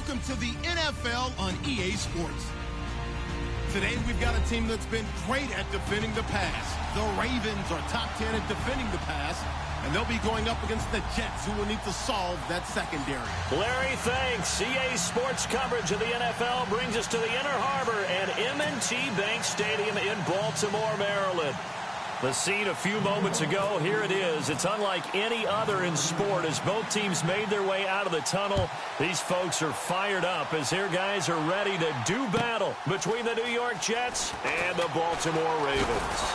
Welcome to the NFL on EA Sports. Today, we've got a team that's been great at defending the pass. The Ravens are top 10 at defending the pass, and they'll be going up against the Jets, who will need to solve that secondary. Larry, thanks. EA Sports coverage of the NFL brings us to the Inner Harbor and M&T Bank Stadium in Baltimore, Maryland. The scene a few moments ago, here it is. It's unlike any other in sport as both teams made their way out of the tunnel. These folks are fired up as their guys are ready to do battle between the New York Jets and the Baltimore Ravens.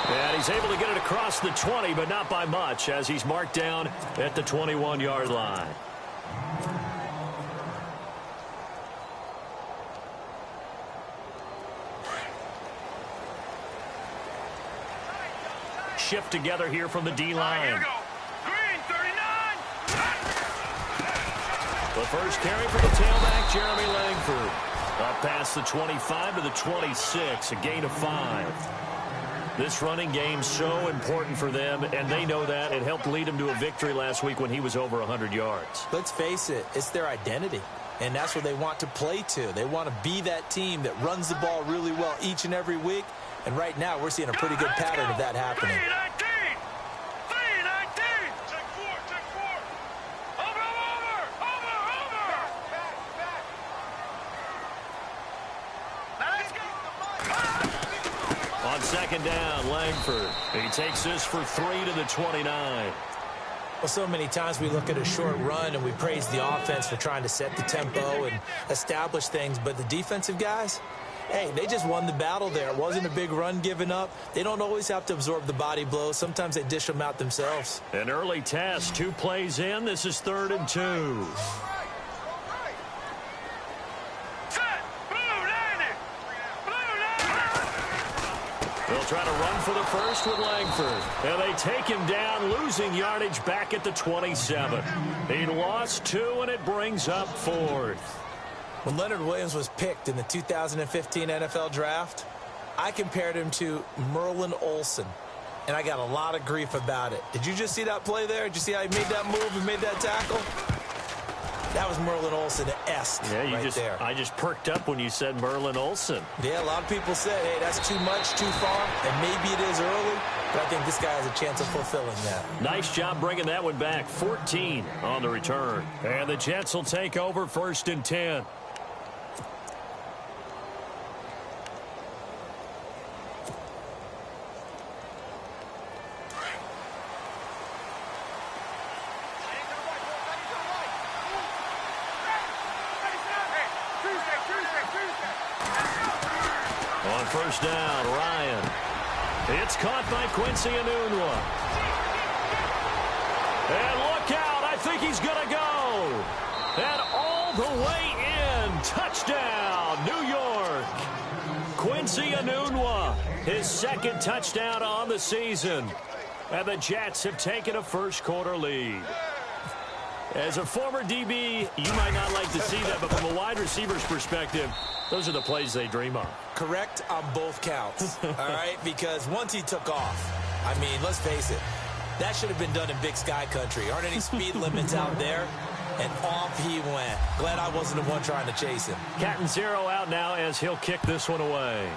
And he's able to get it across the 20, but not by much as he's marked down at the 21-yard line. Shift together here from the D-line. Here we go. Green, 39. The first carry for the tailback, Jeremy Langford. Up past the 25 to the 26, a gain of 5. This running game so important for them, and they know that. It helped lead them to a victory last week when he was over 100 yards. Let's face it, it's their identity, and that's what they want to play to. They want to be that team that runs the ball really well each and every week, and right now we're seeing a pretty good pattern of that happening. 319. Check four. Over. Now let's go. On second down, Langford. He takes this for 3 to the 29. Well, so many times we look at a short run and we praise the offense for trying to set the tempo and establish things, but the defensive guys, hey, they just won the battle there. It wasn't a big run given up. They don't always have to absorb the body blows. Sometimes they dish them out themselves. An early test, 2 plays in. This is 3rd and 2. They'll try to run for the first with Langford. And they take him down, losing yardage back at the 27. He lost 2, and it brings up 4th. When Leonard Williams was picked in the 2015 NFL Draft, I compared him to Merlin Olsen, and I got a lot of grief about it. Did you just see that play there? Did you see how he made that move and made that tackle? That was Merlin Olsen-esque there. I just perked up when you said Merlin Olsen. Yeah, a lot of people said, hey, that's too much, too far, and maybe it is early, but I think this guy has a chance of fulfilling that. Nice job bringing that one back. 14 on the return. And the Jets will take over 1st and 10. On first down, Ryan. It's caught by Quincy Enunwa. And look out, I think he's going to go. And all the way in, touchdown, New York. Quincy Enunwa, his 2nd touchdown on the season. And the Jets have taken a first-quarter lead. As a former DB, you might not like to see that, but from a wide receiver's perspective, those are the plays they dream of. Correct on both counts, all right? Because once he took off, I mean, let's face it, that should have been done in Big Sky Country. Aren't any speed limits out there? And off he went. Glad I wasn't the one trying to chase him. Cat and 0 out now as he'll kick this one away.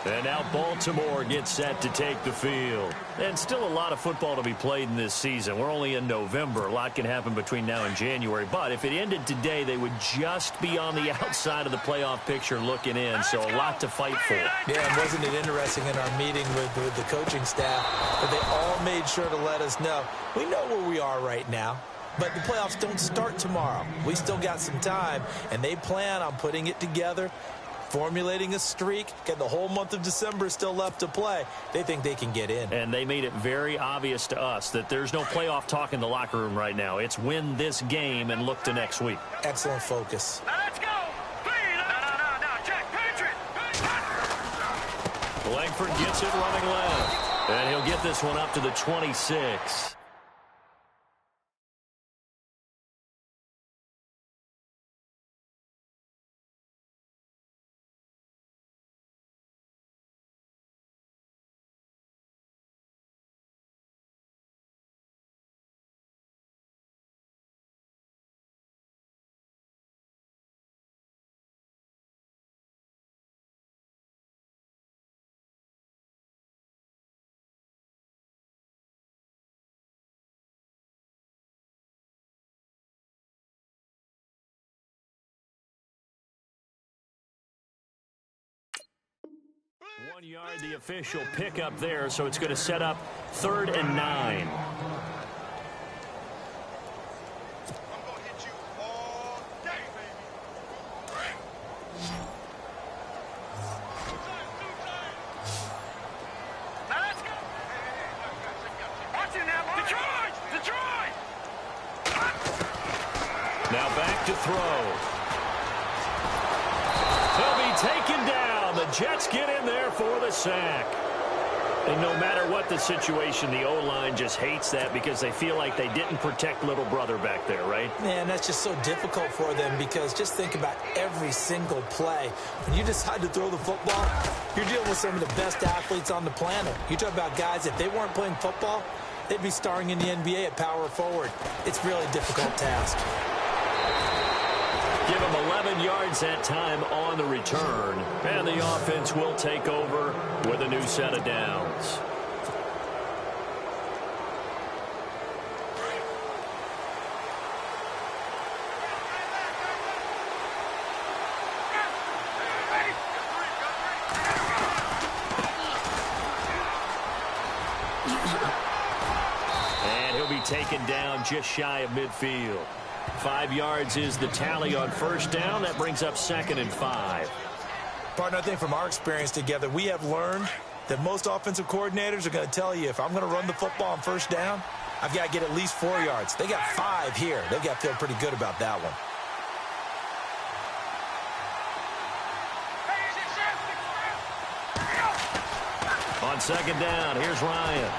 And now Baltimore gets set to take the field. And still a lot of football to be played in this season. We're only in November. A lot can happen between now and January. But if it ended today, they would just be on the outside of the playoff picture looking in. So a lot to fight for. Yeah, and wasn't it interesting in our meeting with the coaching staff that they all made sure to let us know, we know where we are right now. But the playoffs don't start tomorrow. We still got some time, and they plan on putting it together, formulating a streak, get the whole month of December still left to play. They think they can get in. And they made it very obvious to us that there's no playoff talk in the locker room right now. It's win this game and look to next week. Excellent focus. Now let's go. No, check. Patriot. Langford gets it running left. And he'll get this one up to the 26. 1 yard, the official pickup there, so it's going to set up 3rd and 9. Now back to throw. He'll be taken down. The Jets get in there for the sack. And no matter what the situation, the O-line just hates that because they feel like they didn't protect little brother back there, right? Man, that's just so difficult for them because just think about every single play. When you decide to throw the football, you're dealing with some of the best athletes on the planet. You talk about guys, if they weren't playing football, they'd be starring in the NBA at power forward. It's really a difficult task. Give him 11 yards that time on the return. And the offense will take over with a new set of downs. And he'll be taken down just shy of midfield. 5 yards is the tally on first down. That brings up 2nd and 5. Partner, I think from our experience together, we have learned that most offensive coordinators are going to tell you, if I'm going to run the football on first down, I've got to get at least 4 yards. They got 5 here. They've got to feel pretty good about that one. On 2nd down, here's Ryan.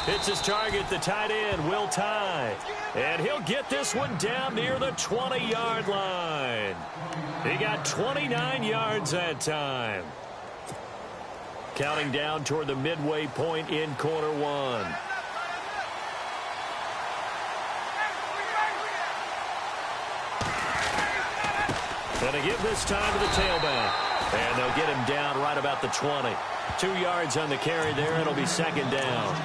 Hits his target, the tight end, Will Tye. And he'll get this one down near the 20-yard line. He got 29 yards that time. Counting down toward the midway point in quarter 1. And a give this time to the tailback. And they'll get him down right about the 20. 2 yards on the carry there. It'll be 2nd down.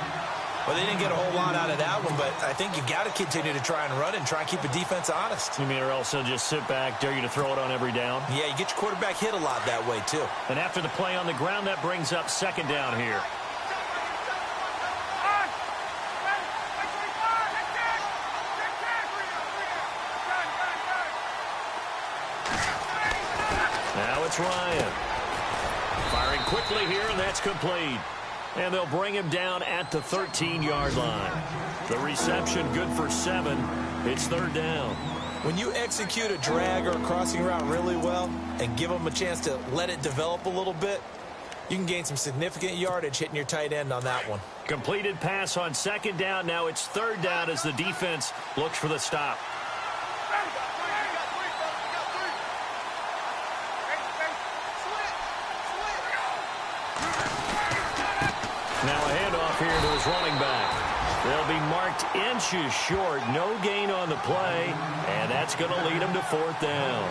Well, they didn't get a whole lot out of that one, but I think you got to continue to try and run and try and keep the defense honest. You mean, or else they'll just sit back, dare you to throw it on every down? Yeah, you get your quarterback hit a lot that way, too. And after the play on the ground, that brings up 2nd down here. Now it's Ryan. Firing quickly here, and that's complete. And they'll bring him down at the 13-yard line. The reception good for 7. It's 3rd down. When you execute a drag or a crossing route really well and give them a chance to let it develop a little bit, you can gain some significant yardage hitting your tight end on that one. Completed pass on 2nd down. Now it's 3rd down as the defense looks for the stop. Now a handoff here to his running back. They'll be marked inches short. No gain on the play, and that's going to lead them to 4th down.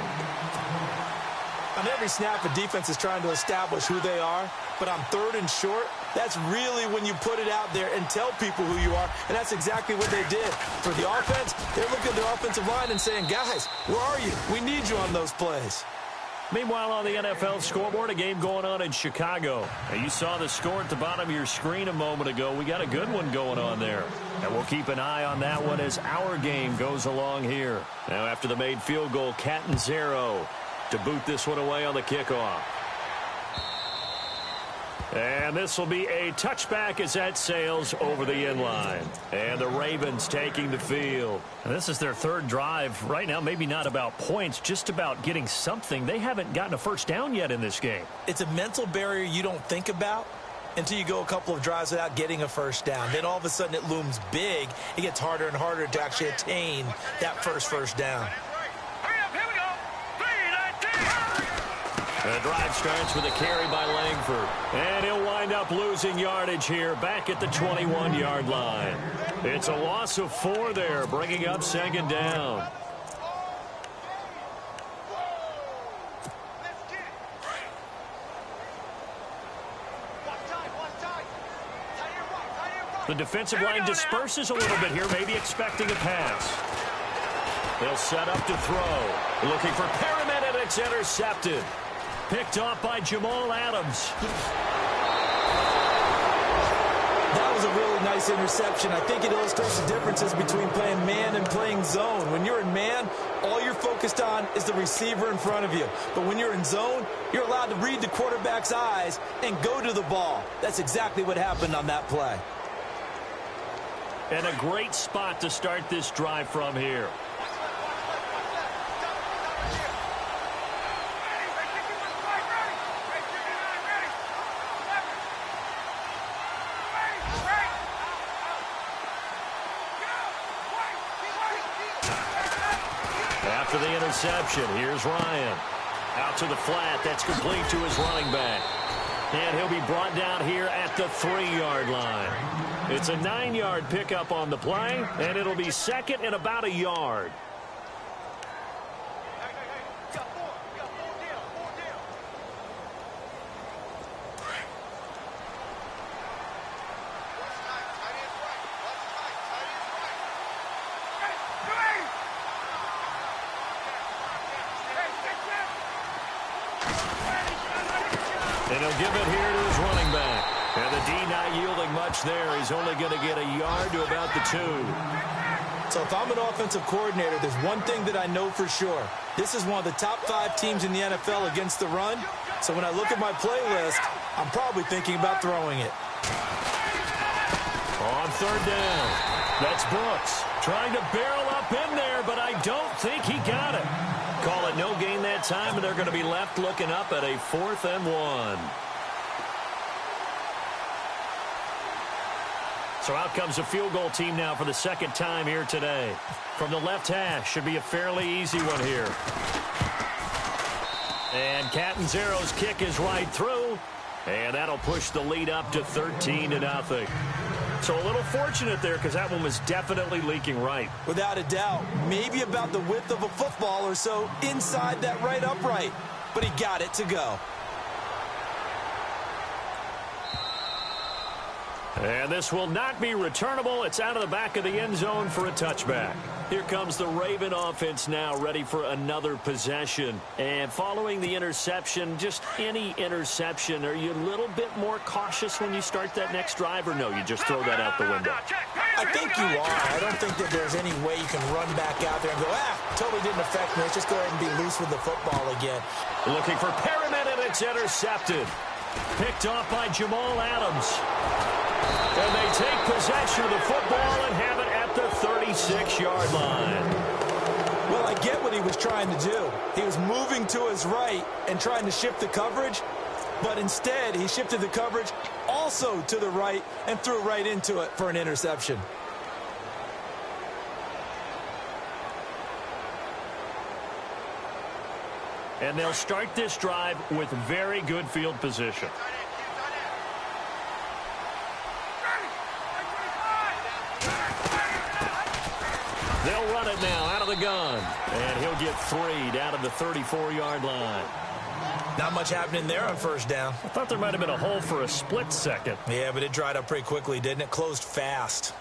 On every snap, a defense is trying to establish who they are, but on 3rd and short, that's really when you put it out there and tell people who you are, and that's exactly what they did. For the offense, they're looking at their offensive line and saying, guys, where are you? We need you on those plays. Meanwhile, on the NFL scoreboard, a game going on in Chicago. Now, you saw the score at the bottom of your screen a moment ago. We got a good one going on there. And we'll keep an eye on that one as our game goes along here. Now, after the made field goal, Catanzaro to boot this one away on the kickoff. And this will be a touchback as that sails over the end line. And the Ravens taking the field. And this is their 3rd drive. Right now, maybe not about points, just about getting something. They haven't gotten a first down yet in this game. It's a mental barrier you don't think about until you go a couple of drives without getting a first down. Then all of a sudden it looms big. It gets harder and harder to actually attain that first down. The drive starts with a carry by Langford. And he'll wind up losing yardage here back at the 21-yard line. It's a loss of 4 there, bringing up 2nd down. The defensive line disperses a little bit here, maybe expecting a pass. They'll set up to throw. Looking for Perriman, and it's intercepted. Picked off by Jamal Adams. That was a really nice interception. I think it illustrates the differences between playing man and playing zone. When you're in man, all you're focused on is the receiver in front of you. But when you're in zone, you're allowed to read the quarterback's eyes and go to the ball. That's exactly what happened on that play. And a great spot to start this drive from here. After the interception, here's Ryan. Out to the flat. That's complete to his running back. And he'll be brought down here at the 3-yard line. It's a 9-yard pickup on the play, and it'll be second and about a yard. And he'll give it here to his running back. And the D not yielding much there. He's only going to get a yard to about the 2. So if I'm an offensive coordinator, there's one thing that I know for sure. This is one of the top 5 teams in the NFL against the run. So when I look at my playlist, I'm probably thinking about throwing it. On 3rd down, that's Brooks trying to barrel up in there, but I don't think he got it. Call it no gain that time, and they're going to be left looking up at a 4th and 1. So out comes a field goal team now for the second time here today. From the left hash, should be a fairly easy one here. And Catanzaro's kick is right through, and that'll push the lead up to 13-0. So a little fortunate there because that one was definitely leaking right. Without a doubt, maybe about the width of a football or so inside that right upright, but he got it to go. And this will not be returnable. It's out of the back of the end zone for a touchback. Here comes the Raven offense now, ready for another possession. And following the interception, just any interception, are you a little bit more cautious when you start that next drive, or no, you just throw that out the window? I think you are. I don't think that there's any way you can run back out there and go, totally didn't affect me. Let's just go ahead and be loose with the football again. Looking for Perriman, and it's intercepted. Picked off by Jamal Adams. And they take possession of the football and have it at the 36-yard line. Well, I get what he was trying to do. He was moving to his right and trying to shift the coverage, but instead he shifted the coverage also to the right and threw right into it for an interception. And they'll start this drive with very good field position. They'll run it now out of the gun. And he'll get 3 down to the 34-yard line. Not much happening there on 1st down. I thought there might have been a hole for a split second. Yeah, but it dried up pretty quickly, didn't it? Closed fast.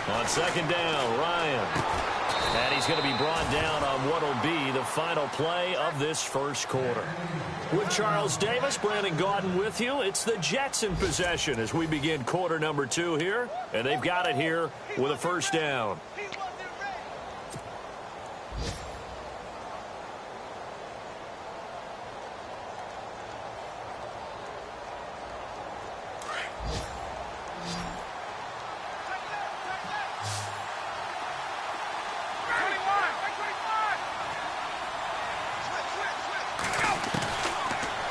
On 2nd down, Ryan. And he's going to be brought down on what will be the final play of this first quarter. With Charles Davis, Brandon Gaudin with you. It's the Jets in possession as we begin quarter number 2 here. And they've got it here with a 1st down.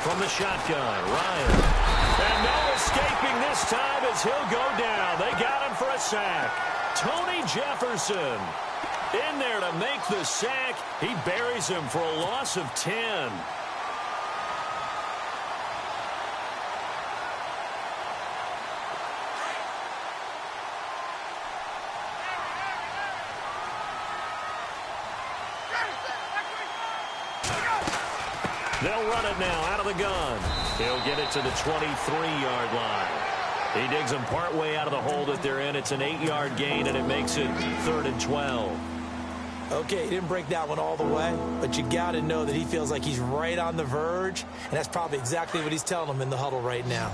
From the shotgun, Ryan. And no escaping this time as he'll go down. They got him for a sack. Tony Jefferson in there to make the sack. He buries him for a loss of 10. They'll run it now out of the gun. He'll get it to the 23-yard line. He digs them partway out of the hole that they're in. It's an 8-yard gain, and it makes it 3rd and 12. Okay, he didn't break that one all the way, but you got to know that he feels like he's right on the verge, and that's probably exactly what he's telling them in the huddle right now.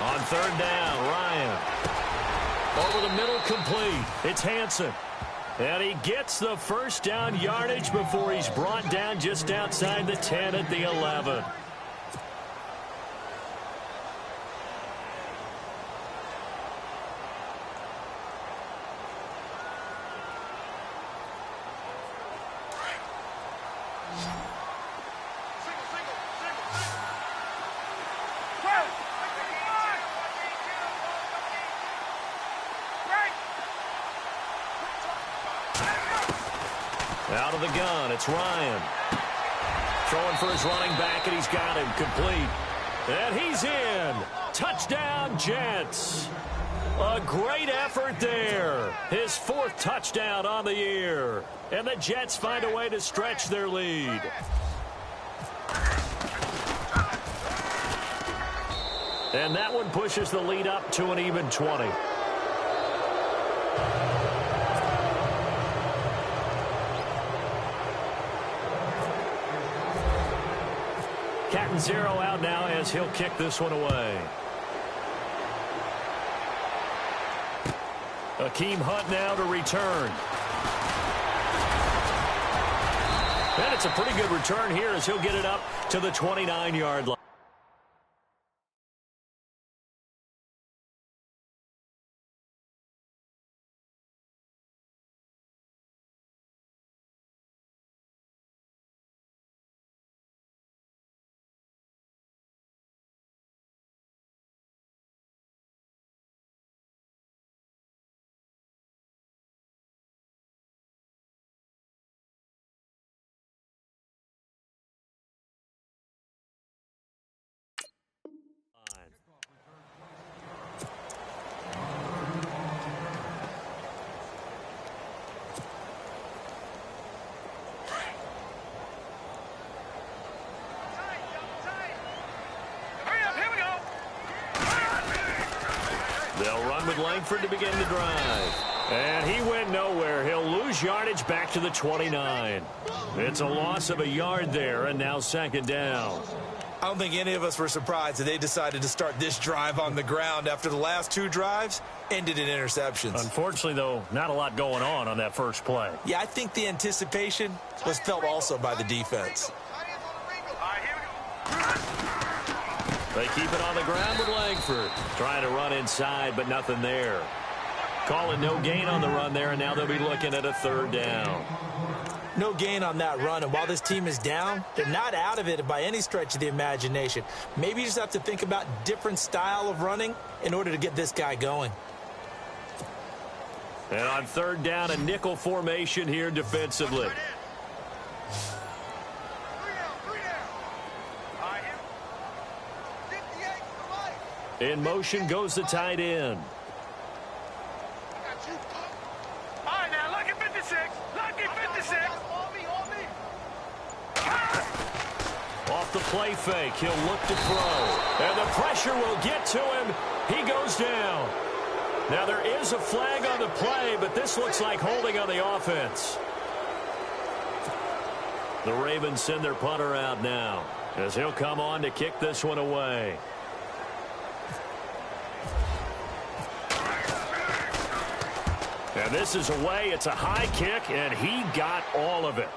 On 3rd down, Ryan. Over the middle, complete. It's Hansen. And he gets the first down yardage before he's brought down just outside the 10 at the 11. Out of the gun, it's Ryan. Throwing for his running back, and he's got him complete. And he's in. Touchdown, Jets. A great effort there. His 4th touchdown on the year. And the Jets find a way to stretch their lead. And that one pushes the lead up to an even 20. Cat and 0 out now as he'll kick this one away. Akeem Hunt now to return. And it's a pretty good return here as he'll get it up to the 29-yard line. They'll run with Langford to begin the drive. And he went nowhere. He'll lose yardage back to the 29. It's a loss of a yard there, and now 2nd down. I don't think any of us were surprised that they decided to start this drive on the ground after the last 2 drives ended in interceptions. Unfortunately, though, not a lot going on that first play. Yeah, I think the anticipation was felt also by the defense. They keep it on the ground with Langford. Trying to run inside, but nothing there. Calling no gain on the run there, and now they'll be looking at a 3rd down. No gain on that run, and while this team is down, they're not out of it by any stretch of the imagination. Maybe you just have to think about different style of running in order to get this guy going. And on 3rd down, a nickel formation here defensively. In motion goes the tight end. All right, now, lucky 56. Lucky 56. Off the play fake, he'll look to throw. And the pressure will get to him. He goes down. Now, there is a flag on the play, but this looks like holding on the offense. The Ravens send their punter out now as he'll come on to kick this one away. And this is away. It's a high kick, and he got all of it.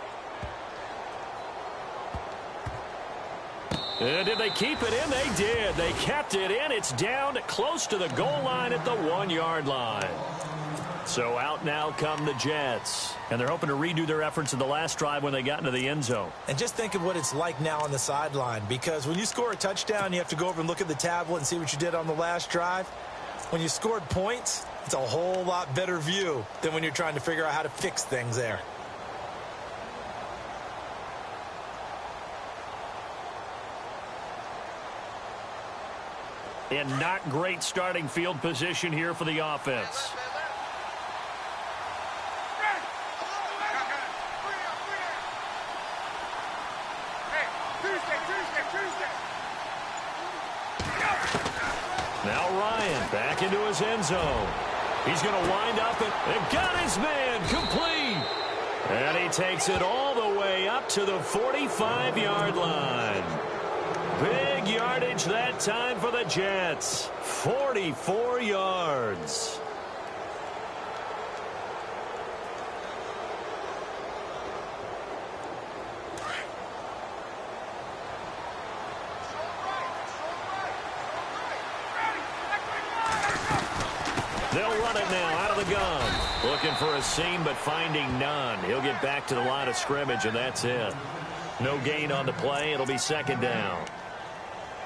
And did they keep it in? They did. They kept it in. It's down close to the goal line at the 1-yard line. So out now come the Jets. And they're hoping to redo their efforts in the last drive when they got into the end zone. And just think of what it's like now on the sideline, because when you score a touchdown, you have to go over and look at the tablet and see what you did on the last drive. When you scored points, it's a whole lot better view than when you're trying to figure out how to fix things there. And not great starting field position here for the offense. Now Ryan back into his end zone. He's going to wind up and got his man complete. And he takes it all the way up to the 45-yard line. Big yardage that time for the Jets. 44 yards. They'll run it now out of the gun. Looking for a seam, but finding none. He'll get back to the line of scrimmage, and that's it. No gain on the play. It'll be second down.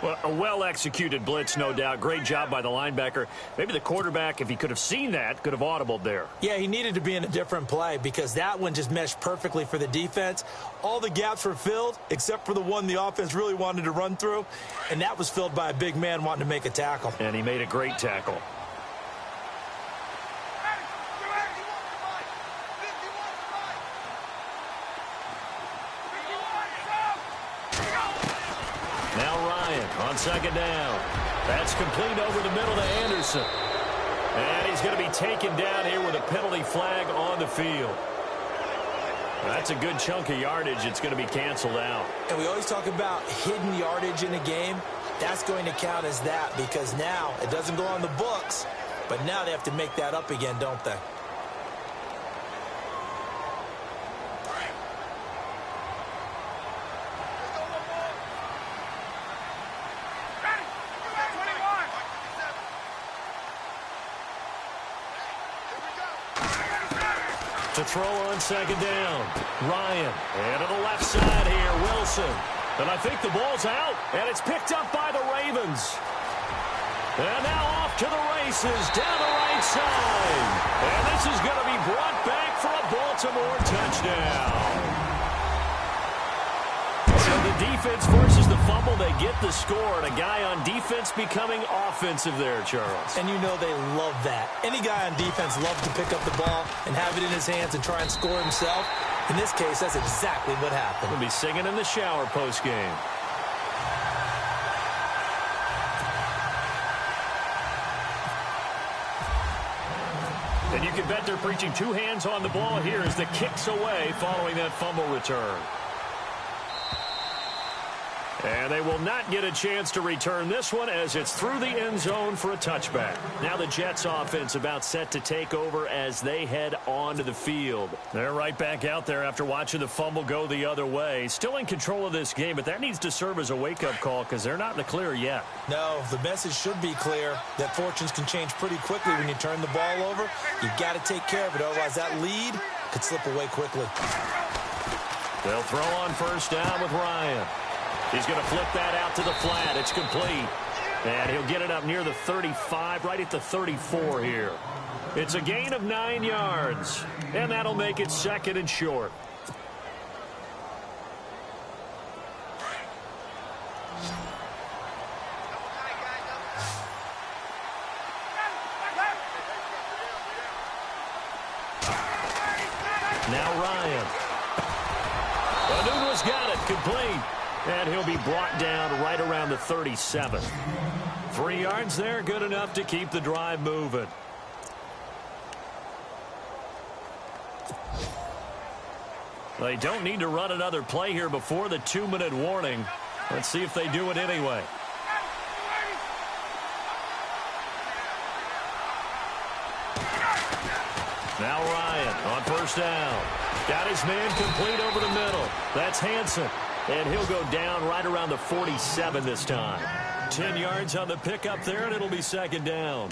Well, a well-executed blitz, no doubt. Great job by the linebacker. Maybe the quarterback, if he could have seen that, could have audibled there. Yeah, he needed to be in a different play because that one just meshed perfectly for the defense. All the gaps were filled except for the one the offense really wanted to run through, and that was filled by a big man wanting to make a tackle. And he made a great tackle. On second down. That's complete over the middle to Anderson. And he's going to be taken down here with a penalty flag on the field. That's a good chunk of yardage. It's going to be canceled out. And we always talk about hidden yardage in a game. That's going to count as that because now it doesn't go on the books, but now they have to make that up again, don't they? To throw on second down. Ryan. And to the left side here, Wilson. And I think the ball's out. And it's picked up by the Ravens. And now off to the races down the right side. And this is going to be brought back for a Baltimore touchdown. So the defense forces the fumble. They get the score. And a guy on defense becoming offensive there, Charles. And you know they love that. Any guy on defense loves to pick up the ball and have it in his hands and try and score himself. In this case, that's exactly what happened. He'll be singing in the shower post-game. And you can bet they're preaching two hands on the ball here as the kick's away following that fumble return. And they will not get a chance to return this one as it's through the end zone for a touchback. Now the Jets offense about set to take over as they head onto the field. They're right back out there after watching the fumble go the other way. Still in control of this game, but that needs to serve as a wake-up call because they're not in the clear yet. No, the message should be clear that fortunes can change pretty quickly when you turn the ball over. You've got to take care of it, otherwise that lead could slip away quickly. They'll throw on first down with Ryan. He's going to flip that out to the flat. It's complete. And he'll get it up near the 35, right at the 34 here. It's a gain of 9 yards. And that'll make it second and short. Now Ryan. Anunu's got it. Complete. And he'll be brought down right around the 37. 3 yards there, good enough to keep the drive moving. They don't need to run another play here before the 2-minute warning. Let's see if they do it anyway. Now Ryan on first down. Got his man complete over the middle. That's Hansen. And he'll go down right around the 47 this time. 10 yards on the pickup there, and it'll be second down.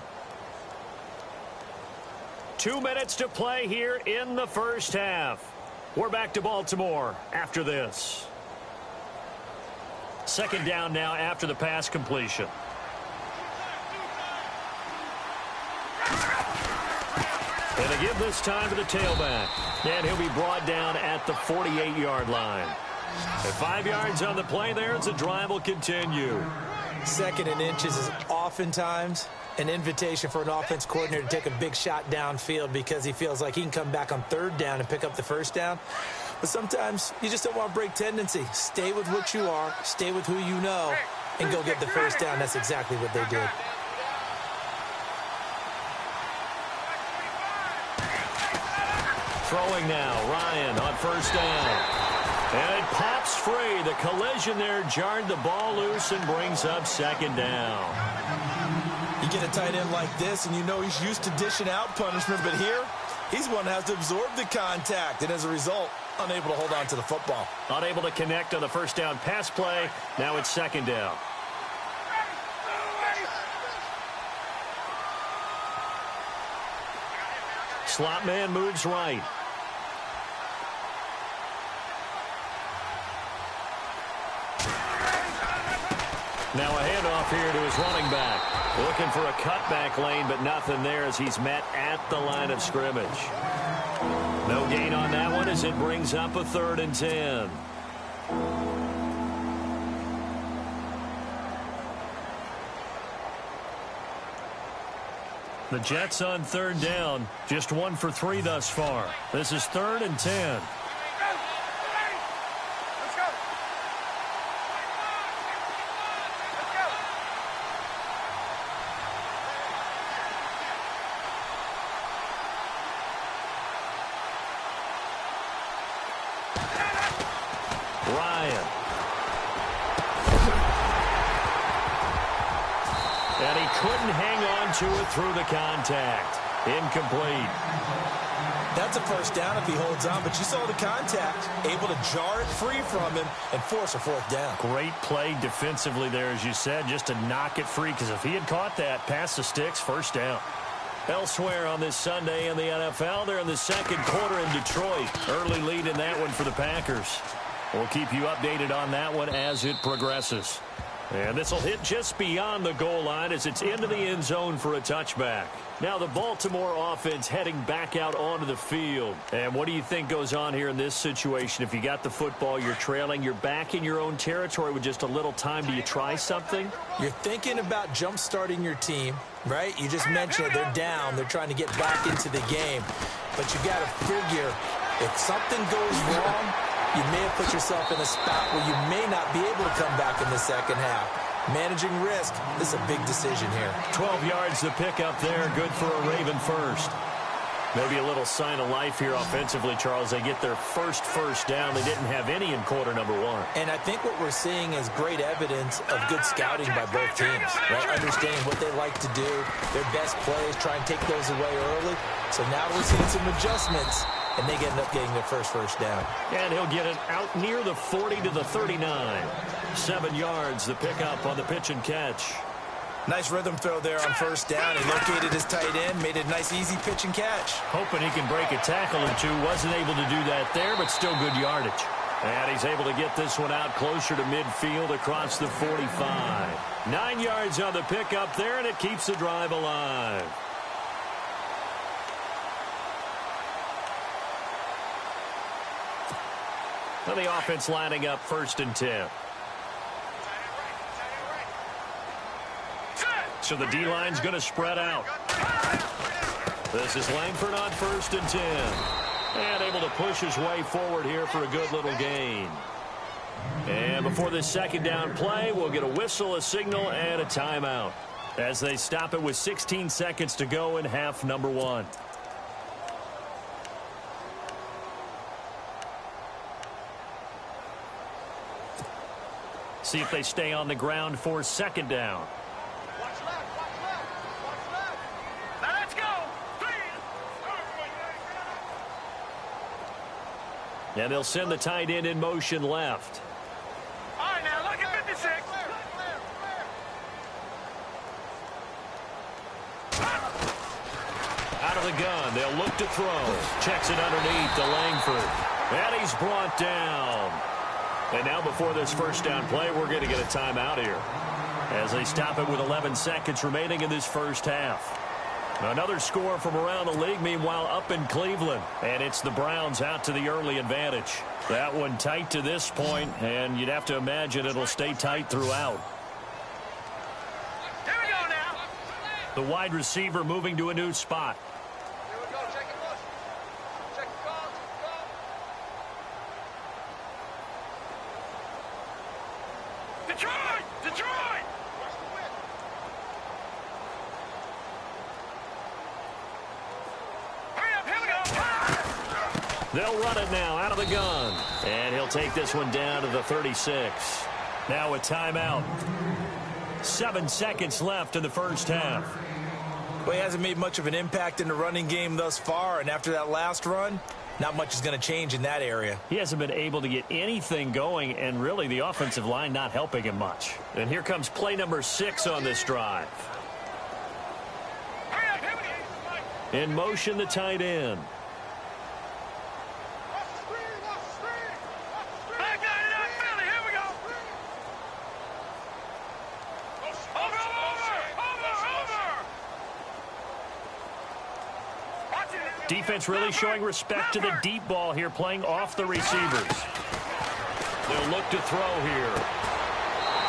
2 minutes to play here in the first half. We're back to Baltimore after this. Second down now after the pass completion. And they give this time to the tailback. And he'll be brought down at the 48-yard line. And 5 yards on the play there as the drive will continue. Second and inches is oftentimes an invitation for an offense coordinator to take a big shot downfield because he feels like he can come back on third down and pick up the first down. But sometimes you just don't want to break tendency. Stay with what you are, stay with who you know, and go get the first down. That's exactly what they did. Throwing now, Ryan on first down. And it pops free. The collision there jarred the ball loose and brings up second down. You get a tight end like this, and you know he's used to dishing out punishment, but here, he's one that has to absorb the contact, and as a result, unable to hold on to the football. Unable to connect on the first down pass play. Now it's second down. Slot man moves right. Now a handoff here to his running back. Looking for a cutback lane, but nothing there as he's met at the line of scrimmage. No gain on that one as it brings up a 3rd and 10. The Jets on 3rd down. Just 1 for 3 thus far. This is 3rd and 10. Ryan. And he couldn't hang on to it through the contact. Incomplete. That's a first down if he holds on, but you saw the contact. Able to jar it free from him and force a 4th down. Great play defensively there, as you said, just to knock it free, because if he had caught that, past the sticks, first down. Elsewhere on this Sunday in the NFL, they're in the second quarter in Detroit. Early lead in that one for the Packers. We'll keep you updated on that one as it progresses. And this will hit just beyond the goal line as it's into the end zone for a touchback. Now the Baltimore offense heading back out onto the field. And what do you think goes on here in this situation? If you got the football, you're trailing, you're back in your own territory with just a little time. Do you try something? You're thinking about jump-starting your team, right? You just mentioned it. They're down. They're trying to get back into the game. But you got to figure if something goes wrong, you may have put yourself in a spot where you may not be able to come back in the second half. Managing risk, this is a big decision here. 12 yards to pick up there. Good for a Raven first. Maybe a little sign of life here offensively, Charles. They get their first down. They didn't have any in quarter number 1. And I think what we're seeing is great evidence of good scouting by both teams, right? Understanding what they like to do, their best plays, try and take those away early. So now we're seeing some adjustments, and they end up getting their first down. And he'll get it out near the 40 to the 39. 7 yards, the pickup on the pitch and catch. Nice rhythm throw there on first down. He located his tight end, made a nice easy pitch and catch. Hoping he can break a tackle or two. Wasn't able to do that there, but still good yardage. And he's able to get this one out closer to midfield across the 45. 9 yards on the pickup there, and it keeps the drive alive. Well, the offense lining up 1st and 10. So the D-line's going to spread out. This is Langford on 1st and 10. And able to push his way forward here for a good little gain. And before this second down play, we'll get a whistle, a signal, and a timeout as they stop it with 16 seconds to go in half number 1. See if they stay on the ground for second down. And they'll send the tight end in motion left. All right, now look at 56. Out of the gun, they'll look to throw. Checks it underneath to Langford. And he's brought down. And now before this first down play, we're going to get a timeout here as they stop it with 11 seconds remaining in this first half. Another score from around the league, meanwhile, up in Cleveland. And it's the Browns out to the early advantage. That one tight to this point, and you'd have to imagine it'll stay tight throughout. The wide receiver moving to a new spot. Here we go. Check it, Bush. Check the call. Check the call. Detroit! Detroit! Watch the wind. Hurry up. Here we go. They'll run it now out of the gun. And he'll take this one down to the 36. Now a timeout. 7 seconds left in the first half. Well, he hasn't made much of an impact in the running game thus far, and after that last run, not much is going to change in that area. He hasn't been able to get anything going, and really the offensive line not helping him much. And here comes play number 6 on this drive. Hurry up. Here we go. In motion, the tight end. Watch the screen. Watch the screen. Watch the screen. I got it out, Philly. Here we go. Over. Watch it. Defense really showing respect to the deep ball here, playing off the receivers. They'll look to throw here.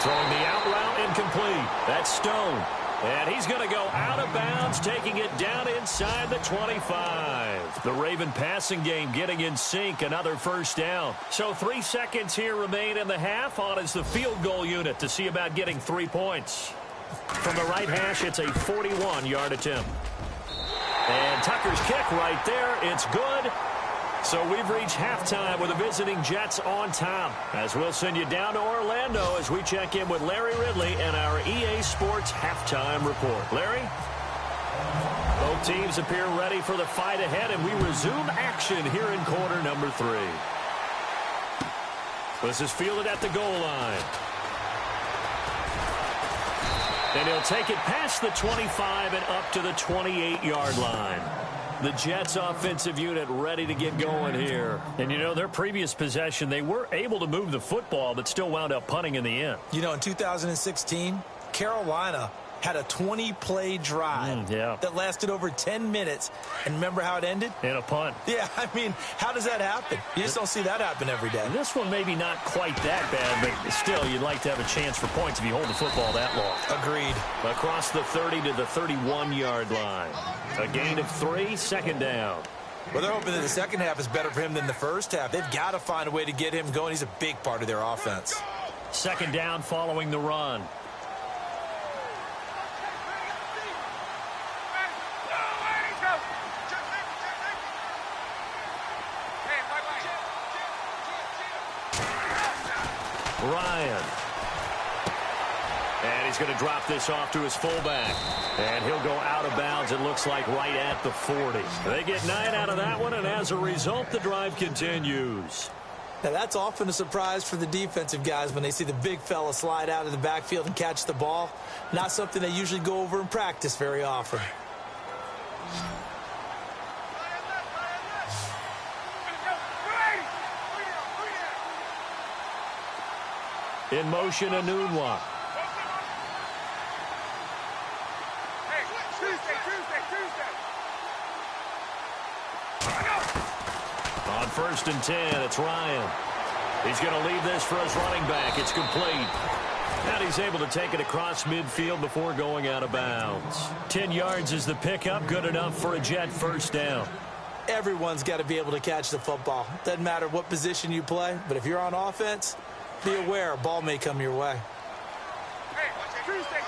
Throwing the out route incomplete. That's Stone. And he's going to go out of bounds, taking it down inside the 25. The Raven passing game getting in sync, another first down. So 3 seconds here remain in the half. On is the field goal unit to see about getting 3 points. From the right hash, it's a 41-yard attempt. And Tucker's kick right there. It's good. So we've reached halftime with the visiting Jets on top. As we'll send you down to Orlando as we check in with Larry Ridley and our EA Sports halftime report. Larry? Both teams appear ready for the fight ahead, and we resume action here in quarter number 3. This is fielded at the goal line. And he'll take it past the 25 and up to the 28-yard line. The Jets offensive unit ready to get going here. And, you know, their previous possession, they were able to move the football, but still wound up punting in the end. You know, in 2016, Carolina had a 20-play drive that lasted over 10 minutes. And remember how it ended? In a punt. Yeah, I mean, how does that happen? You just don't see that happen every day. This one maybe not quite that bad, but still, you'd like to have a chance for points if you hold the football that long. Agreed. Across the 30 to the 31-yard line. A gain of 3, second down. Well, they're hoping that the second half is better for him than the first half. They've got to find a way to get him going. He's a big part of their offense. Second down following the run. Ryan. And he's going to drop this off to his fullback. And he'll go out of bounds, it looks like, right at the 40. They get 9 out of that one, and as a result, the drive continues. Now, that's often a surprise for the defensive guys when they see the big fella slide out of the backfield and catch the ball. Not something they usually go over in practice very often. In motion, Anunwa. Hey, Tuesday. On 1st and 10, it's Ryan. He's going to leave this for his running back. It's complete. And he's able to take it across midfield before going out of bounds. 10 yards is the pickup. Good enough for a Jet first down. Everyone's got to be able to catch the football. Doesn't matter what position you play, but if you're on offense, be aware a ball may come your way. Hey, Tuesday.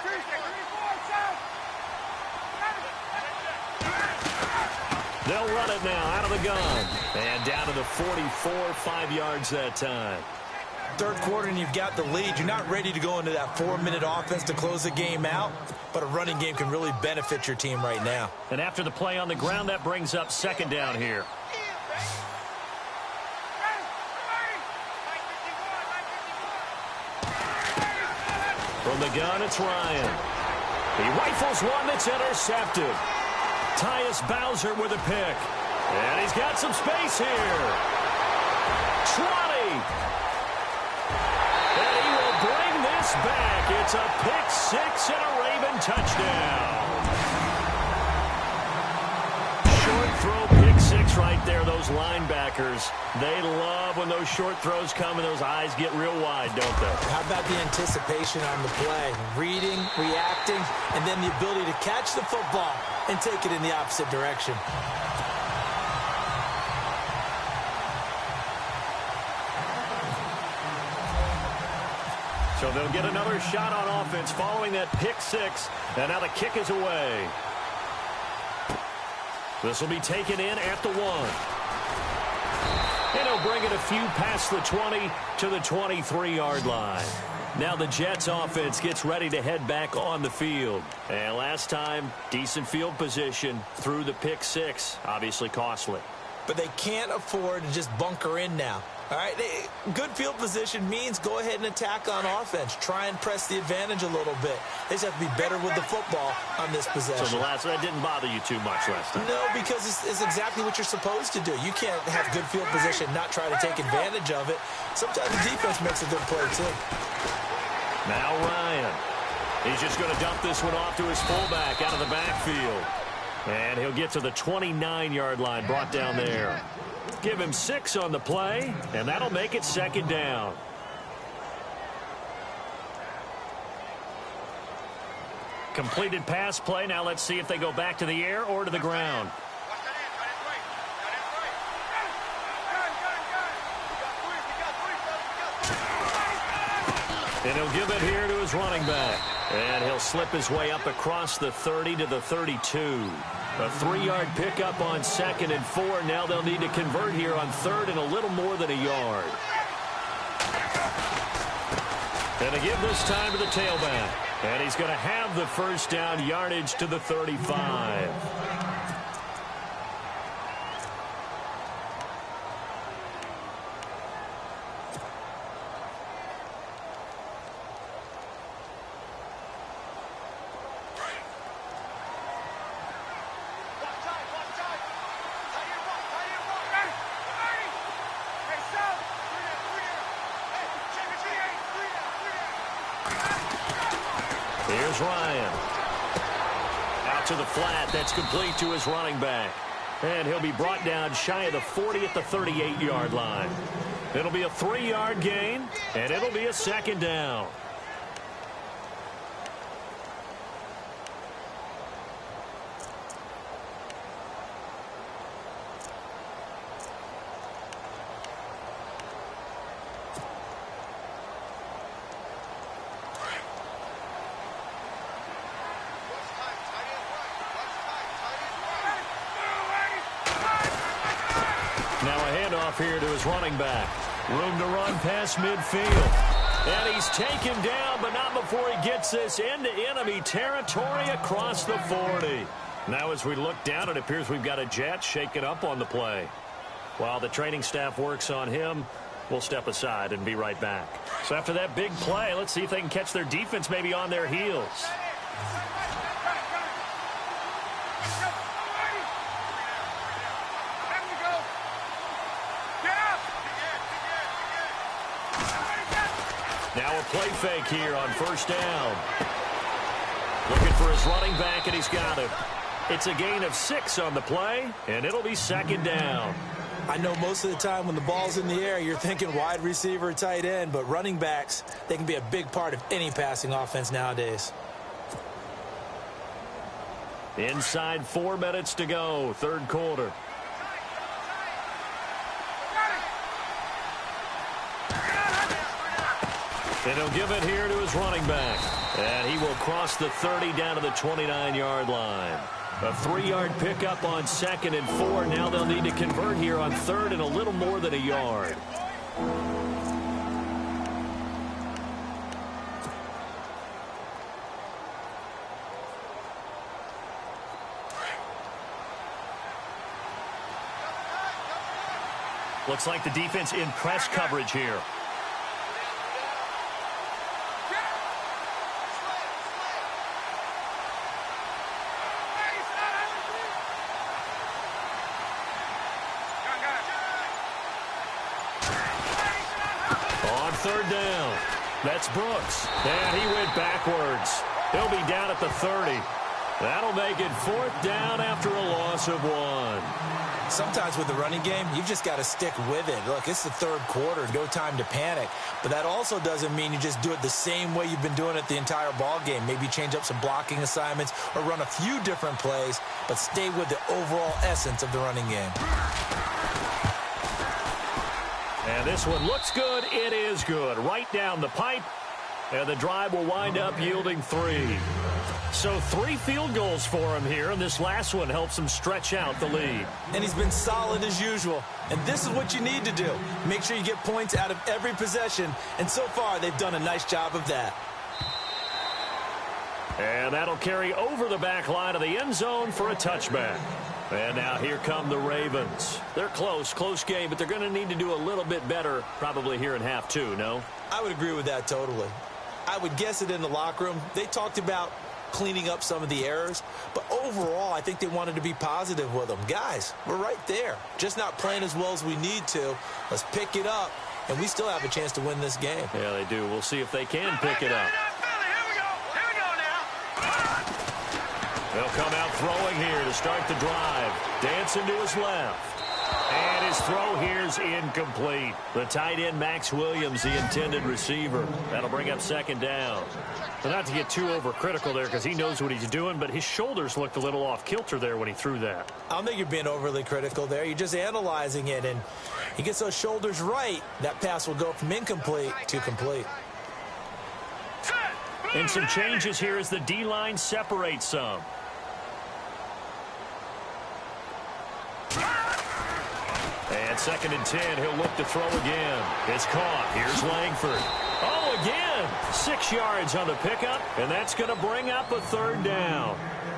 They'll run it now out of the gun. And down to the 44, 5 yards that time. Third quarter and you've got the lead. You're not ready to go into that 4-minute offense to close the game out, but a running game can really benefit your team right now. And after the play on the ground, that brings up second down here. From the gun, it's Ryan. He rifles one that's intercepted. Tyus Bowser with a pick. And he's got some space here. 20. And he will bring this back. It's a pick 6 and a Raven touchdown. Short throw pick 6 watch right there, those linebackers. They love when those short throws come and those eyes get real wide, don't they? How about the anticipation on the play? Reading, reacting, and then the ability to catch the football and take it in the opposite direction. So they'll get another shot on offense following that pick six. And now the kick is away. This will be taken in at the 1. And he'll bring it a few past the 20 to the 23-yard line. Now the Jets offense gets ready to head back on the field. And last time, decent field position through the pick six. Obviously costly. But they can't afford to just bunker in now. All right, good field position means go ahead and attack on offense. Try and press the advantage a little bit. They just have to be better with the football on this possession. So that didn't bother you too much last time? No, because it's exactly what you're supposed to do. You can't have good field position, not try to take advantage of it. Sometimes the defense makes a good play, too. Now Ryan. He's just going to dump this one off to his fullback out of the backfield. And he'll get to the 29-yard line, brought down there. Give him 6 on the play, and that'll make it second down. Completed pass play. Now let's see if they go back to the air or to the ground. And he'll give it here to his running back. And he'll slip his way up across the 30 to the 32. A 3-yard pickup on 2nd and 4. Now they'll need to convert here on 3rd and a little more than a yard. And to give this time to the tailback. And he's going to have the first down, yardage to the 35. Here's Ryan. Out to the flat. That's complete to his running back. And he'll be brought down shy of the 40 at the 38-yard line. It'll be a 3-yard gain, and it'll be a second down. Now a handoff here to his running back. Room to run past midfield. And he's taken down, but not before he gets this into enemy territory across the 40. Now as we look down, it appears we've got a Jet shaken up on the play. While the training staff works on him, we'll step aside and be right back. So after that big play, let's see if they can catch their defense maybe on their heels. Now a play fake here on first down. Looking for his running back, and he's got him. It's a gain of 6 on the play, and it'll be second down. I know most of the time when the ball's in the air, you're thinking wide receiver, tight end, but running backs, they can be a big part of any passing offense nowadays. Inside 4 minutes to go, third quarter. And he'll give it here to his running back. And he will cross the 30 down to the 29-yard line. A 3-yard pickup on 2nd and 4. Now they'll need to convert here on 3rd and a little more than a yard. Looks like the defense in press coverage here. Third down. That's Brooks. And he went backwards. He'll be down at the 30. That'll make it 4th down after a loss of 1. Sometimes with the running game, you've just got to stick with it. Look, it's the third quarter, no time to panic. But that also doesn't mean you just do it the same way you've been doing it the entire ball game. Maybe change up some blocking assignments or run a few different plays, but stay with the overall essence of the running game. And this one looks good. It is good. Right down the pipe. And the drive will wind up yielding 3. So 3 field goals for him here, and this last one helps him stretch out the lead. And he's been solid as usual. And this is what you need to do. Make sure you get points out of every possession. And so far, they've done a nice job of that. And that'll carry over the back line of the end zone for a touchback. And now here come the Ravens. They're close game, but they're going to need to do a little bit better probably here in half 2, no? I would agree with that totally. I would guess it in the locker room. They talked about cleaning up some of the errors, but overall, I think they wanted to be positive with them. Guys, we're right there. Just not playing as well as we need to. Let's pick it up, and we still have a chance to win this game. Yeah, they do. We'll see if they can pick it up. They'll come out throwing here to start the drive. Dancing to his left. And his throw here's incomplete. The tight end, Max Williams, the intended receiver. That'll bring up second down. But not to get too overcritical there because he knows what he's doing, but his shoulders looked a little off kilter there when he threw that. I don't think you're being overly critical there. You're just analyzing it, and he gets those shoulders right. That pass will go from incomplete to complete. And some changes here as the D-line separates some. And 2nd and 10, he'll look to throw again. It's caught. Here's Langford. Oh, again. 6 yards on the pickup, and that's going to bring up a 3rd down.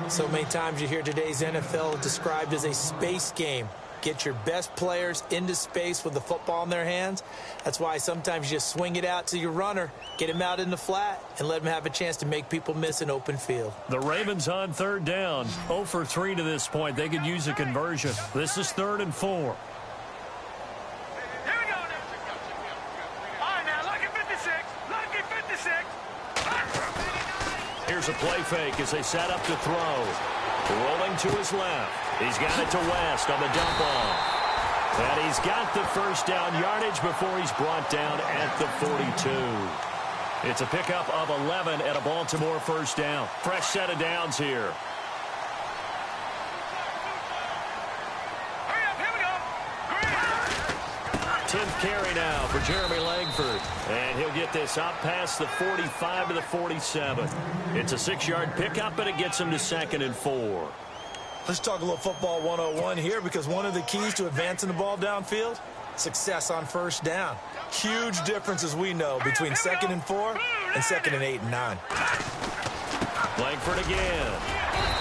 So many times you hear today's NFL described as a space game. Get your best players into space with the football in their hands. That's why sometimes you just swing it out to your runner, get him out in the flat, and let him have a chance to make people miss an open field. The Ravens on 3rd down. 0 for 3 to this point. They could use a conversion. This is 3rd and 4. Here's a play fake as they set up to throw. Rolling to his left. He's got it to West on the dump off. And he's got the 1st down yardage before he's brought down at the 42. It's a pickup of 11 at a Baltimore 1st down. Fresh set of downs here. 10th carry now for Jeremy Langford. And he'll get this up past the 45 to the 47. It's a 6-yard pickup, and it gets him to 2nd and 4. Let's talk a little football 101 here, because one of the keys to advancing the ball downfield, success on 1st down. Huge difference, as we know, between 2nd and 4 and 2nd and 8 and 9. Langford again.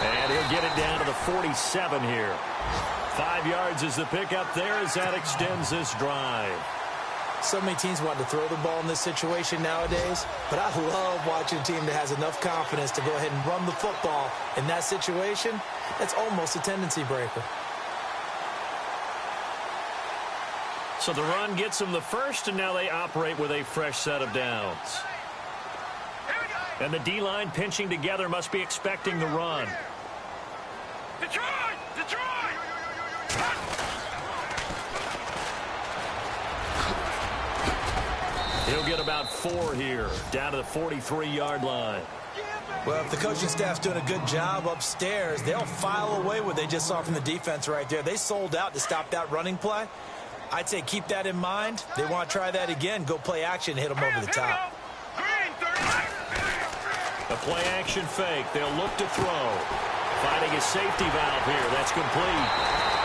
And he'll get it down to the 47 here. 5 yards is the pickup there as that extends this drive. So many teams want to throw the ball in this situation nowadays, but I love watching a team that has enough confidence to go ahead and run the football in that situation. That's almost a tendency breaker. So the run gets them the 1st, and now they operate with a fresh set of downs. And the D-line pinching together must be expecting the run. Detroit! He'll get about 4 here, down to the 43-yard line. Well, if the coaching staff's doing a good job upstairs, they'll file away what they just saw from the defense right there. They sold out to stop that running play. I'd say keep that in mind. They want to try that again. Go play action, hit them over the top. A play action fake. They'll look to throw. Finding his safety valve here. That's complete.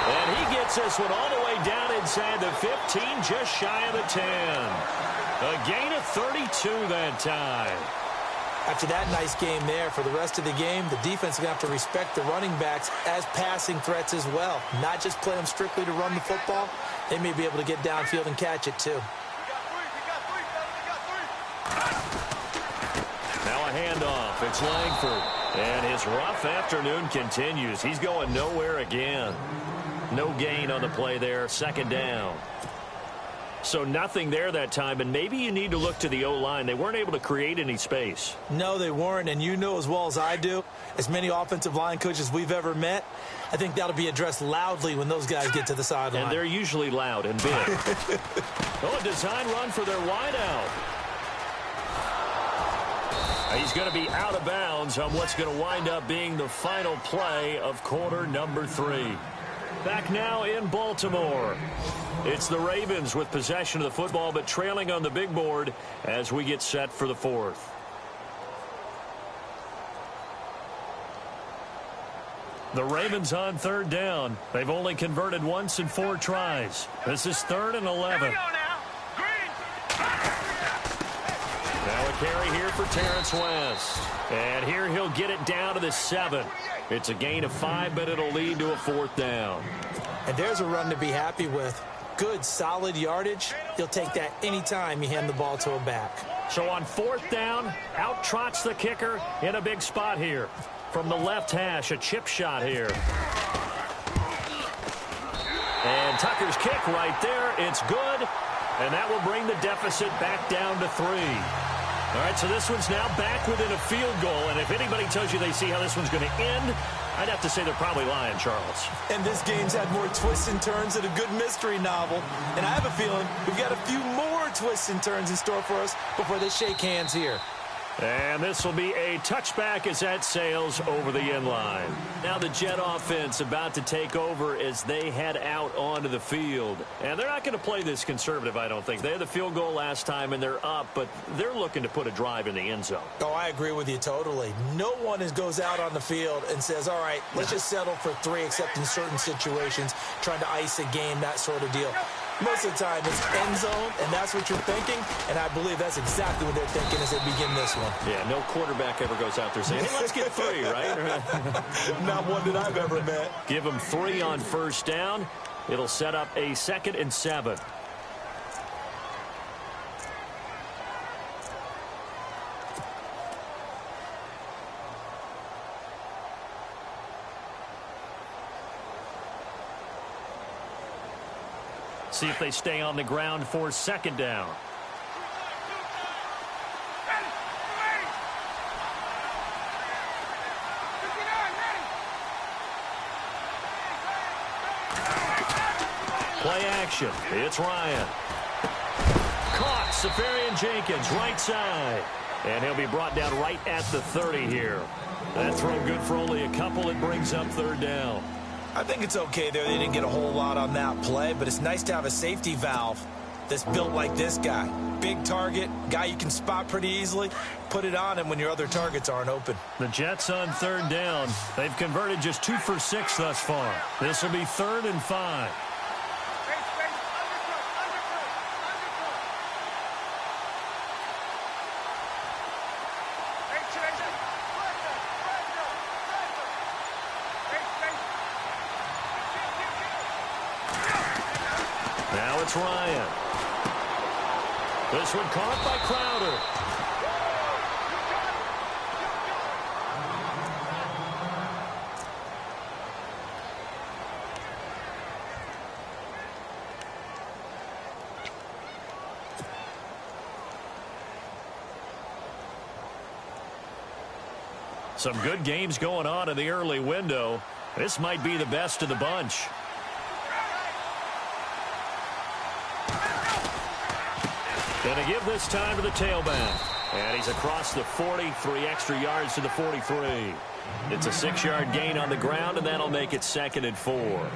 And he gets this one all the way down inside the 15, just shy of the 10. A gain of 32 that time. After that nice game there, for the rest of the game, the defense is going to have to respect the running backs as passing threats as well. Not just play them strictly to run the football. They may be able to get downfield and catch it too. Now a handoff. It's Langford. And his rough afternoon continues. He's going nowhere again. No gain on the play there. 2nd down. So nothing there that time, and maybe you need to look to the O-line. They weren't able to create any space. No, they weren't, and you know as well as I do, as many offensive line coaches we've ever met, I think that'll be addressed loudly when those guys get to the sideline. And they're usually loud and big. A design run for their wideout. He's going to be out of bounds on what's going to wind up being the final play of quarter number 3. Back now in Baltimore. It's the Ravens with possession of the football, but trailing on the big board as we get set for the 4th. The Ravens on 3rd down. They've only converted once in 4 tries. This is 3rd and 11. Now a carry here for Terrence West. And here he'll get it down to the 7. It's a gain of 5, but it'll lead to a 4th down. And there's a run to be happy with. Good, solid yardage. He'll take that anytime you hand the ball to a back. So on 4th down, out trots the kicker in a big spot here. From the left hash, a chip shot here. And Tucker's kick right there. It's good. And that will bring the deficit back down to 3. All right, so this one's now back within a field goal. And if anybody tells you they see how this one's going to end, I'd have to say they're probably lying, Charles. And this game's had more twists and turns than a good mystery novel. And I have a feeling we've got a few more twists and turns in store for us before they shake hands here. And this will be a touchback as that sails over the end line. Now the Jet offense about to take over as they head out onto the field. And they're not going to play this conservative, I don't think. They had the field goal last time, and they're up, but they're looking to put a drive in the end zone. Oh, I agree with you totally. No one goes out on the field and says, all right, let's just settle for 3, except in certain situations, trying to ice a game, that sort of deal. Most of the time, it's end zone, and that's what you're thinking, and I believe that's exactly what they're thinking as they begin this one. Yeah, no quarterback ever goes out there saying, hey, let's get 3, right? Not one that I've ever met. Give them 3 on 1st down. It'll set up a 2nd and 7. See if they stay on the ground for 2nd down. Play action. It's Ryan. Caught. Safarian Jenkins, right side. And he'll be brought down right at the 30 here. That throw good for only a couple. It brings up 3rd down. I think it's okay there. They didn't get a whole lot on that play, but it's nice to have a safety valve that's built like this guy. Big target, guy you can spot pretty easily. Put it on him when your other targets aren't open. The Jets on 3rd down. They've converted just 2 for 6 thus far. This will be 3rd and 5. Now it's Ryan. This one caught by Crowder. Some good games going on in the early window. This might be the best of the bunch. Going to give this time to the tailback. And he's across the 40, 3 extra yards to the 43. It's a 6-yard gain on the ground, and that'll make it 2nd and 4.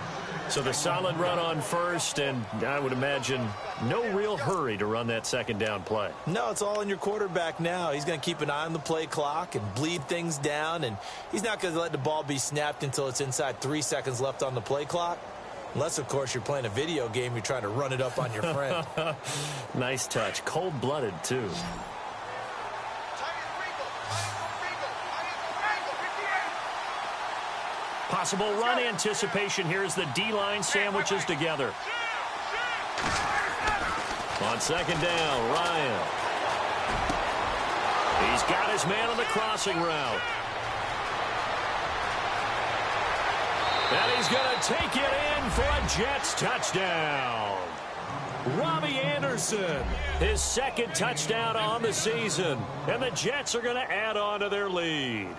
So the solid run on 1st, and I would imagine no real hurry to run that 2nd down play. No, it's all in your quarterback now. He's going to keep an eye on the play clock and bleed things down, and he's not going to let the ball be snapped until it's inside 3 seconds left on the play clock. Unless, of course, you're playing a video game, you're trying to run it up on your friend. Nice touch. Cold-blooded, too. Possible run anticipation here as the D-line sandwiches together. On 2nd down, Ryan. He's got his man on the crossing route. And he's going to take it in for a Jets touchdown. Robbie Anderson, his second touchdown on the season. And the Jets are going to add on to their lead.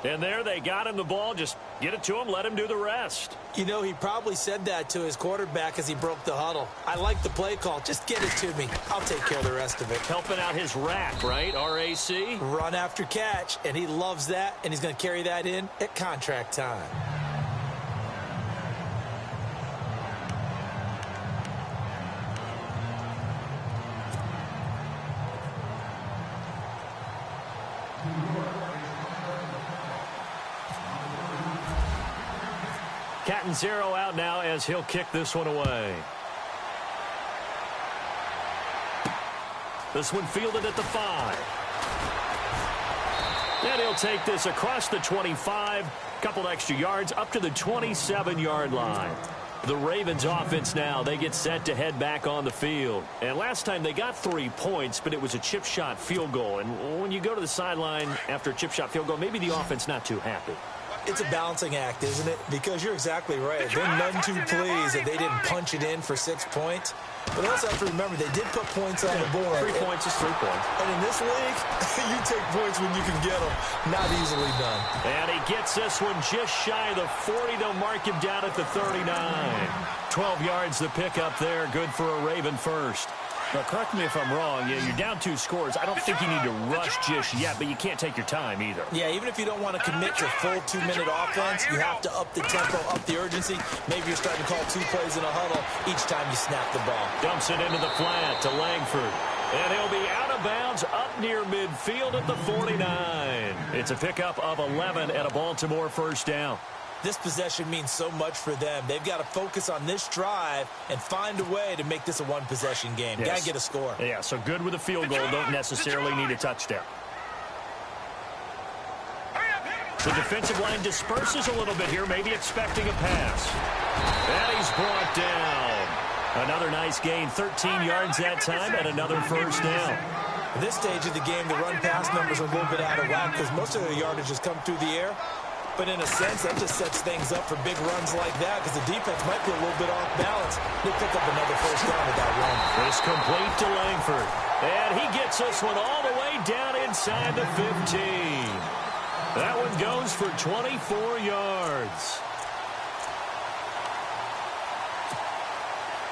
And there they got him the ball. Just get it to him, let him do the rest. You know, he probably said that to his quarterback as he broke the huddle. I like the play call. Just get it to me. I'll take care of the rest of it. Helping out his rack, right? R-A-C? Run after catch, and he loves that, and he's going to carry that in at contract time. Cat and zero out now as he'll kick this one away. This one fielded at the 5. And he'll take this across the 25. Couple extra yards up to the 27-yard line. The Ravens offense now, they get set to head back on the field. And last time they got 3 points, but it was a chip shot field goal. And when you go to the sideline after a chip shot field goal, maybe the offense not too happy. It's a balancing act, isn't it? Because you're exactly right. They're none too pleased that they didn't punch it in for 6 points. But also have to remember, they did put points on the board. 3 points is 3 points. And in this league, you take points when you can get them. Not easily done. And he gets this one just shy of the 40. They'll mark him down at the 39. 12 yards the pickup there. Good for a Raven first. Now, correct me if I'm wrong. Yeah, you're down 2 scores. I don't think you need to rush just yet, but you can't take your time either. Yeah, even if you don't want to commit to full 2-minute offense, you have to up the tempo, up the urgency. Maybe you're starting to call 2 plays in a huddle each time you snap the ball. Dumps it into the flat to Langford. And he'll be out of bounds up near midfield at the 49. It's a pickup of 11 and a Baltimore first down. This possession means so much for them. They've got to focus on this drive and find a way to make this a one-possession game. Yes. Got to get a score. Yeah, so good with a field goal. Don't necessarily need a touchdown. The defensive line disperses a little bit here, maybe expecting a pass. And he's brought down. Another nice gain, 13 yards that time, and another first down. At this stage of the game, the run-pass numbers are a little bit out of whack because most of the yardage has come through the air. But in a sense, that just sets things up for big runs like that because the defense might be a little bit off balance. They pick up another first down with that run. It's complete to Langford. And he gets this one all the way down inside the 15. That one goes for 24 yards.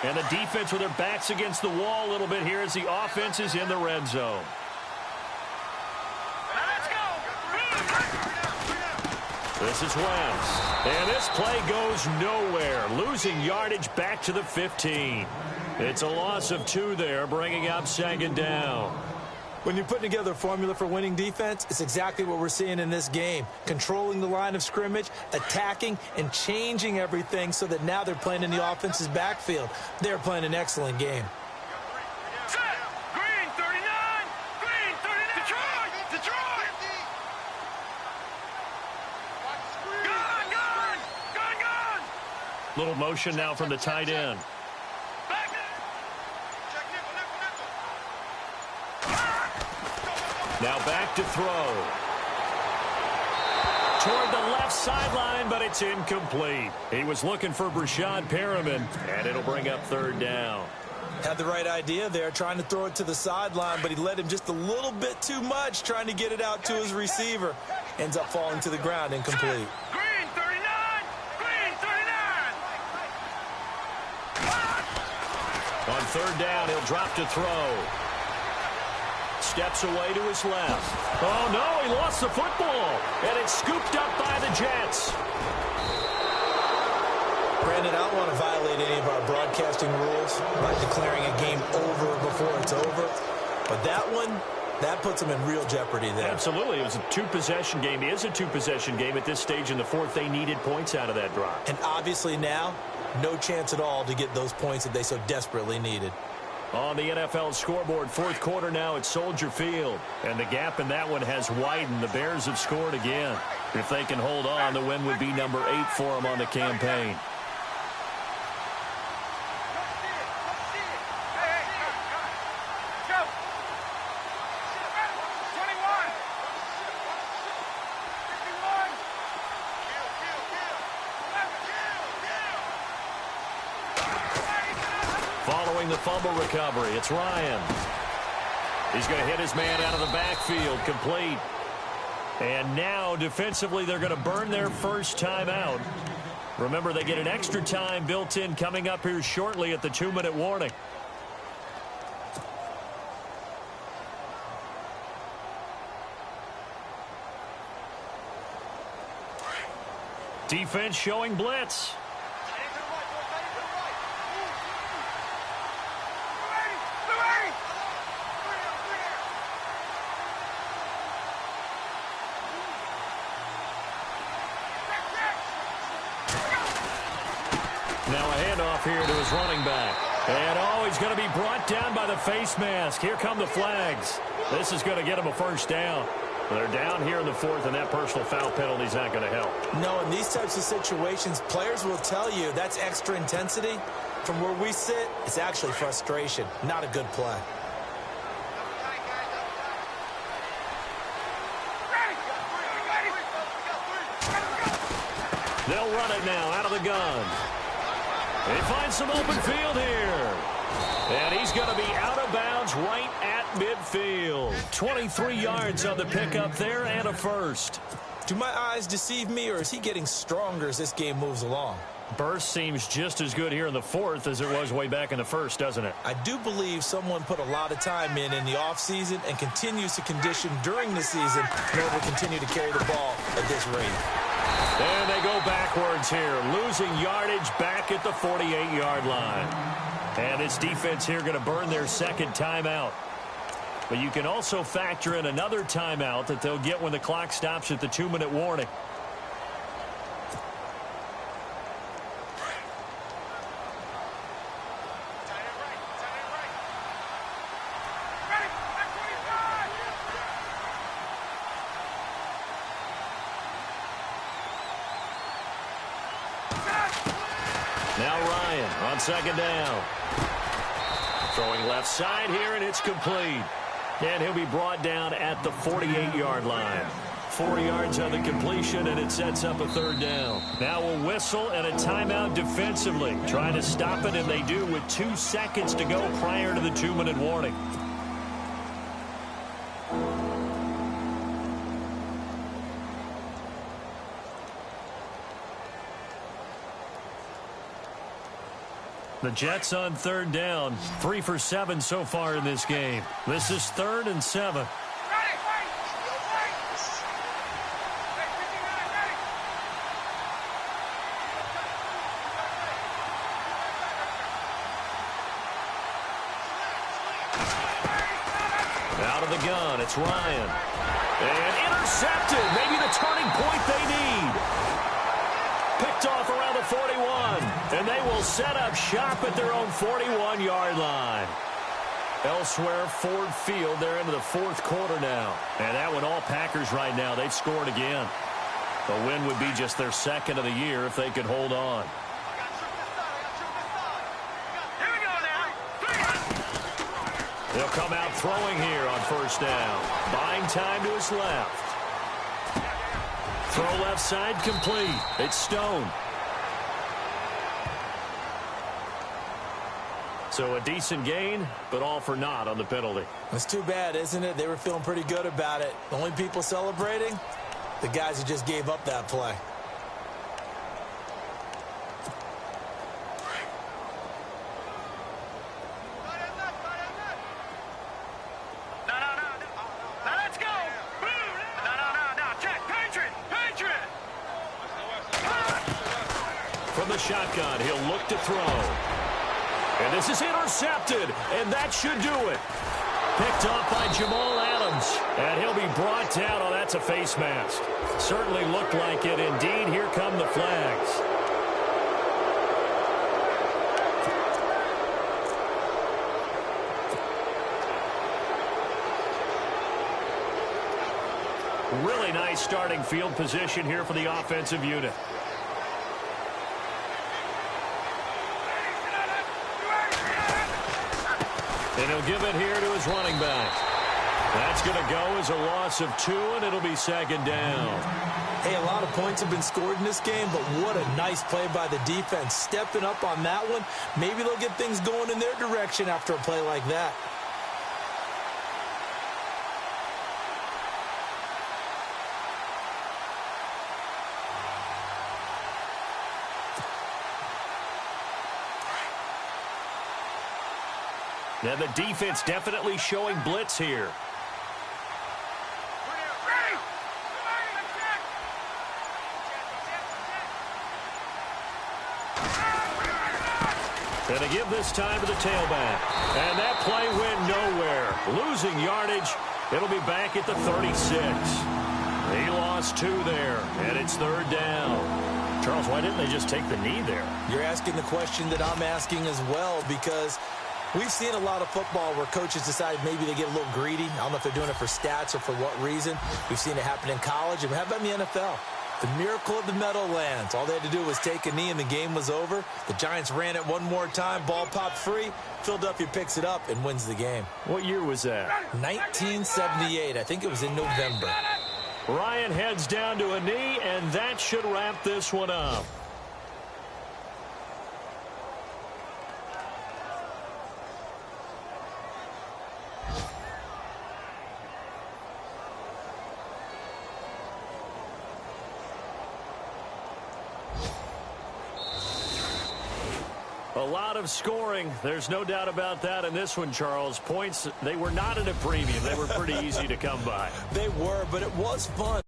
And the defense with their backs against the wall a little bit here as the offense is in the red zone. This is Wentz. And this play goes nowhere. Losing yardage back to the 15. It's a loss of 2 there, bringing up 2nd down. When you're putting together a formula for winning defense, it's exactly what we're seeing in this game. Controlling the line of scrimmage, attacking, and changing everything so that now they're playing in the offense's backfield. They're playing an excellent game. Green 39! Green 39! Detroit! Gone! Little motion now from the tight end. Now back to throw. Toward the left sideline, but it's incomplete. He was looking for Brashad Perriman, and it'll bring up 3rd down. Had the right idea there, trying to throw it to the sideline, but he led him just a little bit too much, trying to get it out to his receiver. Ends up falling to the ground, incomplete. Green 39! Green 39! On 3rd down, he'll drop to throw. Steps away to his left. Oh, no, he lost the football. And it's scooped up by the Jets. Brandon, I don't want to violate any of our broadcasting rules by declaring a game over before it's over. But that one, that puts them in real jeopardy there. Absolutely. It was a 2-possession game. It is a 2-possession game at this stage in the 4th. They needed points out of that drive. And obviously now, no chance at all to get those points that they so desperately needed. On the NFL scoreboard, 4th quarter now at Soldier Field. And the gap in that one has widened. The Bears have scored again. If they can hold on, the win would be number 8 for them on the campaign. Following the fumble recovery, it's Ryan. He's going to hit his man out of the backfield, complete. And now, defensively, they're going to burn their first timeout. Remember, they get an extra time built in coming up here shortly at the 2-minute warning. Defense showing blitz. Now a handoff here to his running back. And, he's going to be brought down by the face mask. Here come the flags. This is going to get him a first down. They're down here in the fourth, and that personal foul penalty is not going to help. No, in these types of situations, players will tell you that's extra intensity. From where we sit, it's actually frustration, not a good play. They'll run it now out of the gun. They find some open field here. And he's going to be out of bounds right at midfield. 23 yards on the pickup there and a first. Do my eyes deceive me, or is he getting stronger as this game moves along? Burst seems just as good here in the fourth as it was way back in the first, doesn't it? I do believe someone put a lot of time in the offseason and continues to condition during the season in order to continue to carry the ball at this rate. And they go backwards here, losing yardage back at the 48-yard line. And this defense here going to burn their second timeout. But you can also factor in another timeout that they'll get when the clock stops at the 2-minute warning. Now Ryan on second down. Throwing left side here, and it's complete. And he'll be brought down at the 48-yard line. 4 yards on the completion, and it sets up a third down. Now a whistle and a timeout defensively. Trying to stop it, and they do with 2 seconds to go prior to the 2-minute warning. The Jets on third down, 3 for 7 so far in this game. This is 3rd and 7. Out of the gun, it's Ryan. And intercepted, maybe the turning point they need. Picked off around the 41, and they will set up shop at their own 41-yard line. Elsewhere, Ford Field, they're into the fourth quarter now. And that one, all Packers right now, they've scored again. A win would be just their second of the year if they could hold on. They'll come out throwing here on first down. Buying time to his left. Throw left side complete. It's Stone. So a decent gain, but all for naught on the penalty. That's too bad, isn't it? They were feeling pretty good about it. The only people celebrating, the guys who just gave up that play. From the shotgun, he'll look to throw. And this is intercepted, and that should do it. Picked off by Jamal Adams, and he'll be brought down. Oh, that's a face mask. Certainly looked like it. Indeed, here come the flags. Really nice starting field position here for the offensive unit. And he'll give it here to his running back. That's going to go as a loss of 2, and it'll be second down. Hey, a lot of points have been scored in this game, but what a nice play by the defense. Stepping up on that one, maybe they'll get things going in their direction after a play like that. Now the defense definitely showing blitz here. Going to give this time to the tailback. And that play went nowhere. Losing yardage. It'll be back at the 36. He lost 2 there, and it's third down. Charles, why didn't they just take the knee there? You're asking the question that I'm asking as well, because we've seen a lot of football where coaches decide maybe they get a little greedy. I don't know if they're doing it for stats or for what reason. We've seen it happen in college. And how about in the NFL? The miracle of the Meadowlands. All they had to do was take a knee and the game was over. The Giants ran it one more time. Ball popped free. Philadelphia picks it up and wins the game. What year was that? 1978. I think it was in November. Ryan heads down to a knee, and that should wrap this one up. A lot of scoring. There's no doubt about that in this one, Charles. Points, they were not at a premium. They were pretty easy to come by. They were, but it was fun.